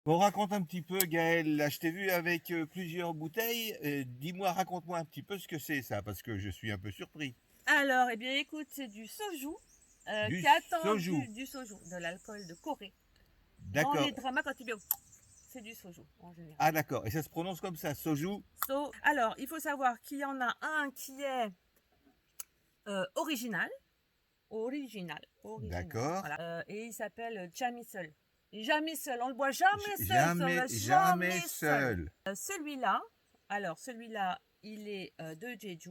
Bon, raconte un petit peu, Gaël. Là, je t'ai vu avec plusieurs bouteilles. Dis-moi, raconte-moi un petit peu ce que c'est ça, parce que je suis un peu surpris. Alors, eh bien, écoute, c'est du soju Du qui a attendu soju. du soju, de l'alcool de Corée. Dans les D'accord. dramas, quand il bien, c'est du soju en général. Ah, d'accord. Et ça se prononce comme ça, soju. Alors, il faut savoir qu'il y en a un qui est original, original. D'accord. Voilà. Et il s'appelle Chamisel. Jamais seul, on le boit jamais seul, ça, on Jamais, va jamais jamais seul. seul. Celui-là, il est de Jeju.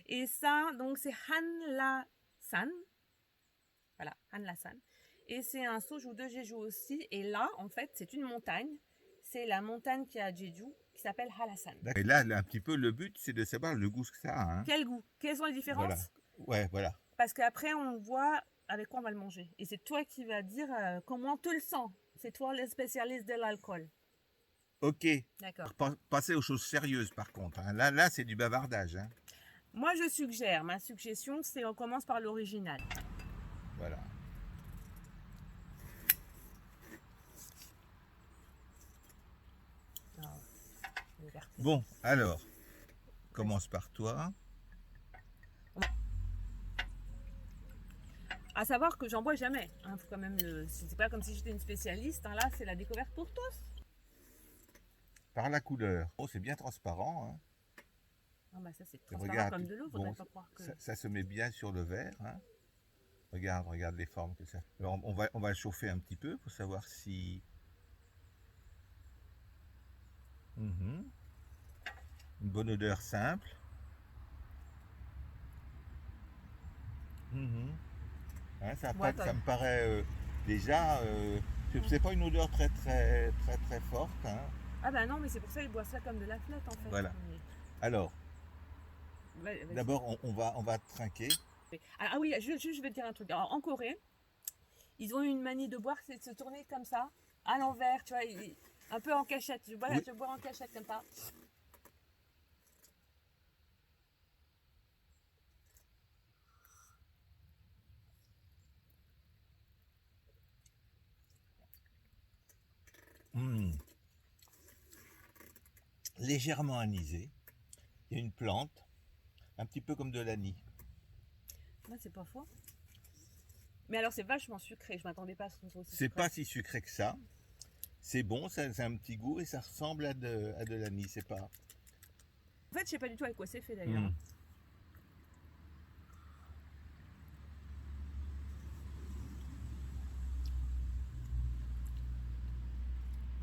Et ça, donc, c'est Hanla-san. Voilà, Hanla-san. Et c'est un soju de Jeju aussi. Et là, en fait, c'est une montagne. C'est la montagne qui est à Jeju, qui s'appelle Halasan. Et là, un petit peu, le but, c'est de savoir le goût que ça a. Hein. Quel goût? Quelles sont les Voilà. différences? Ouais, voilà. Parce qu'après, on voit avec quoi on va le manger. Et c'est toi qui vas dire comment tu le sens. C'est toi le spécialiste de l'alcool. Ok. D'accord. Passer aux choses sérieuses, par contre. Hein. Là, c'est du bavardage. Hein. Moi, je suggère, ma suggestion, c'est on commence par l'original. Voilà. Bon, alors, commence par toi. À savoir que j'en bois jamais. Hein, faut quand même le. C'est pas comme si j'étais une spécialiste. Hein, là, c'est la découverte pour tous. Par la couleur. Oh, c'est bien transparent. Hein. Ah bah ça, c'est transparent Regarde, comme de l'eau. Faudrait bon, pas croire que. ça se met bien sur le verre. Hein. Regarde les formes que ça. Alors, on va le chauffer un petit peu pour savoir si. Mhm. Une bonne odeur simple. Mhm. Hein, Ouais, ça me paraît déjà. C'est pas une odeur très forte. Hein. Ah bah non, mais c'est pour ça qu'ils boivent ça comme de la flotte en fait. Voilà. Alors, Vas-y. d'abord, on va trinquer. Ah oui, je vais te dire un truc. Alors, en Corée, ils ont une manie de boire, c'est de se tourner comme ça, à l'envers, tu vois, un peu en cachette. Oui. Je bois en cachette comme ça. Mmh. Légèrement anisé. Il y a une plante, un petit peu comme de l'anis. Moi, c'est pas faux. Mais alors, c'est vachement sucré. Je m'attendais pas à ce que ce soit aussi C'est sucré. pas si sucré que ça. C'est bon, ça a un petit goût et ça ressemble à de l'anis. C'est pas. En fait, je sais pas du tout avec quoi c'est fait d'ailleurs. Mmh.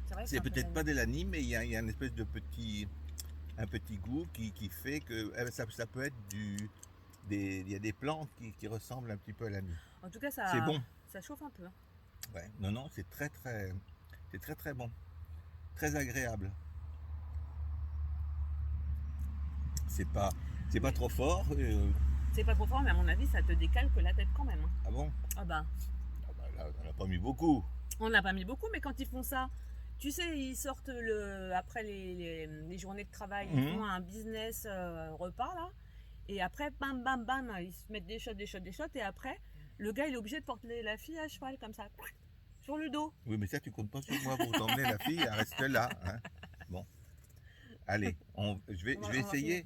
C'est vrai que C'est un peu peut-être de pas de l'anis, mais il y a une espèce de un petit goût qui fait que ça peut être il y a des plantes qui ressemblent un petit peu à l'anis. En tout cas, C'est bon. ça chauffe un peu. Hein. Ouais. Non, c'est très bon, très agréable. C'est pas, c'est pas Mais trop fort. c'est pas trop fort, mais à mon avis, ça te décalque la tête quand même. Hein. Ah bon? Ah bah. Ah bah là, on n'a pas mis beaucoup. On n'a pas mis beaucoup, mais quand ils font ça, tu sais, ils sortent après les journées de travail, ils font Mmh. un business repas là, et après, bam, bam, bam, ils se mettent des shots, et après, le gars il est obligé de porter la fille à cheval comme ça, sur le dos. Oui, mais ça, tu comptes pas sur moi pour t'emmener la fille, elle reste là. Hein. Bon, allez, je vais On va finir essayer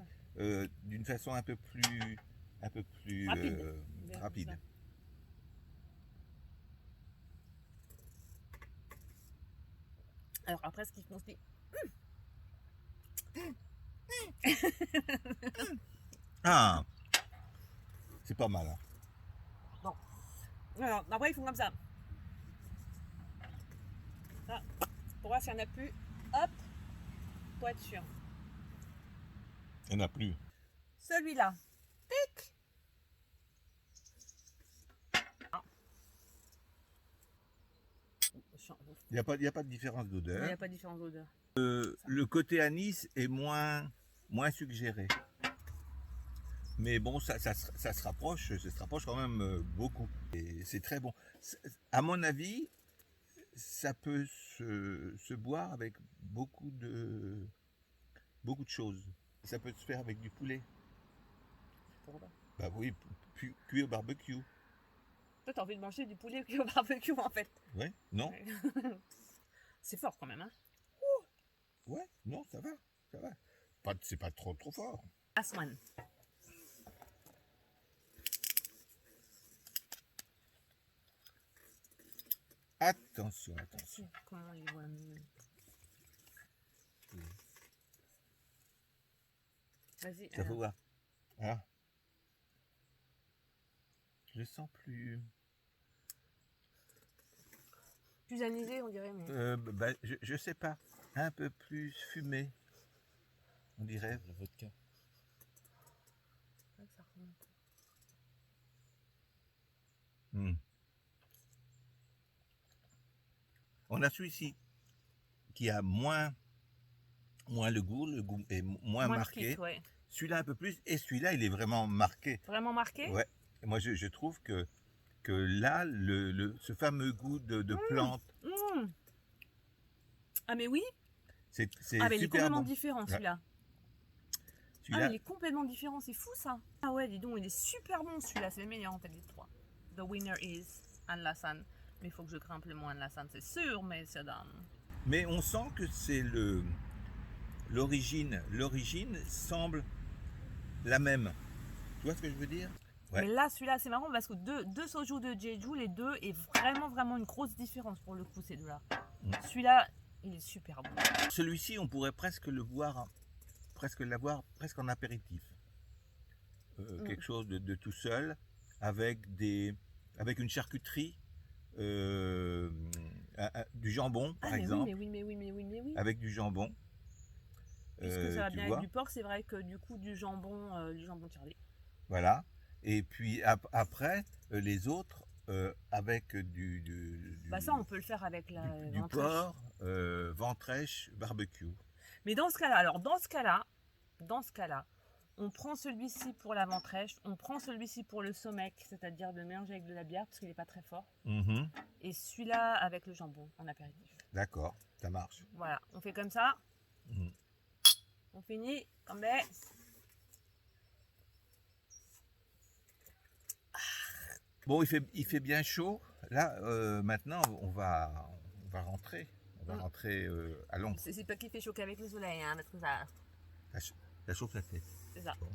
d'une façon un peu plus rapide. rapide. Alors après, ce qu'ils font, c'est Ah, c'est pas mal. Hein. bon. Alors après, ils font comme ça. Ça, pour voir s'il n'y en a plus. Hop, pour être sûr. Il n'y en a plus. Celui-là. Tic. Ah. Il y a pas de différence Il n'y d'odeur. a pas de différence d'odeur. Le côté anis est moins suggéré. Mais bon, ça se rapproche quand même beaucoup. Et c'est très bon. À mon avis, ça peut se boire avec beaucoup de choses. Ça peut se faire avec du poulet. Pourquoi pas? Bah oui, cuit au barbecue. Toi, t'as envie de manger du poulet cuit au barbecue en fait. Ouais, non? C'est fort quand même, hein. Ouais, non, ça va, ça va. C'est pas trop fort. Last one. Attention, attention. Comment on les voit mieux. Vas-y. Ça faut voir. Ah. Je le sens plus. Plus anisé, on dirait. Mais... Je sais pas. Un peu plus fumé. On dirait. La vodka. Ouais, ça remonte. Hmm. On a celui-ci qui a moins le goût est moins marqué. Sweet, ouais. Celui-là un peu plus, et celui-là il est vraiment marqué. Vraiment marqué. Ouais. Et moi je trouve que là ce fameux goût de plante, Mmh. Ah mais oui. c'est Ah mais il est super complètement bon. différent celui-là. Ah mais Celui-là, il est complètement différent, c'est fou ça. Ah ouais, dis donc, il est super bon celui-là, c'est le meilleur en fait des trois. The winner is Anne Lassagne. Mais il faut que je grimpe le mot Anne Lassagne, c'est sûr, messieurs dames. mais on sent que c'est l'origine semble la même. Tu vois ce que je veux dire? Ouais. Mais là, celui-là, c'est marrant parce que deux soju de Jeju, les deux, est vraiment une grosse différence pour le coup, ces deux-là. Celui-là, il est super bon. Celui-ci, on pourrait presque l'avoir presque en apéritif. Quelque chose de tout seul, avec une charcuterie, du jambon, par exemple. Mais oui. Avec du jambon. Puisque ça va tu bien vois, avec du porc, c'est vrai que du coup, du jambon Charlie. voilà. Et puis après, les autres, avec Bah ça, on peut le faire avec la du ventrèche. porc, ventrèche, barbecue. Mais dans ce cas-là, on prend celui-ci pour la ventrèche, on prend celui-ci pour le sommeil, c'est-à-dire de mélanger avec de la bière parce qu'il n'est pas très fort, Mhm. et celui-là avec le jambon en apéritif. D'accord, ça marche. Voilà, on fait comme ça. Mhm. On finit comme des... Bon, il fait bien chaud. Là, maintenant, on va rentrer. On va rentrer à l'ombre. C'est pas qu'il fait chaud qu'avec le soleil, hein, parce que ça... Ça chauffe la tête. C'est ça. Bon.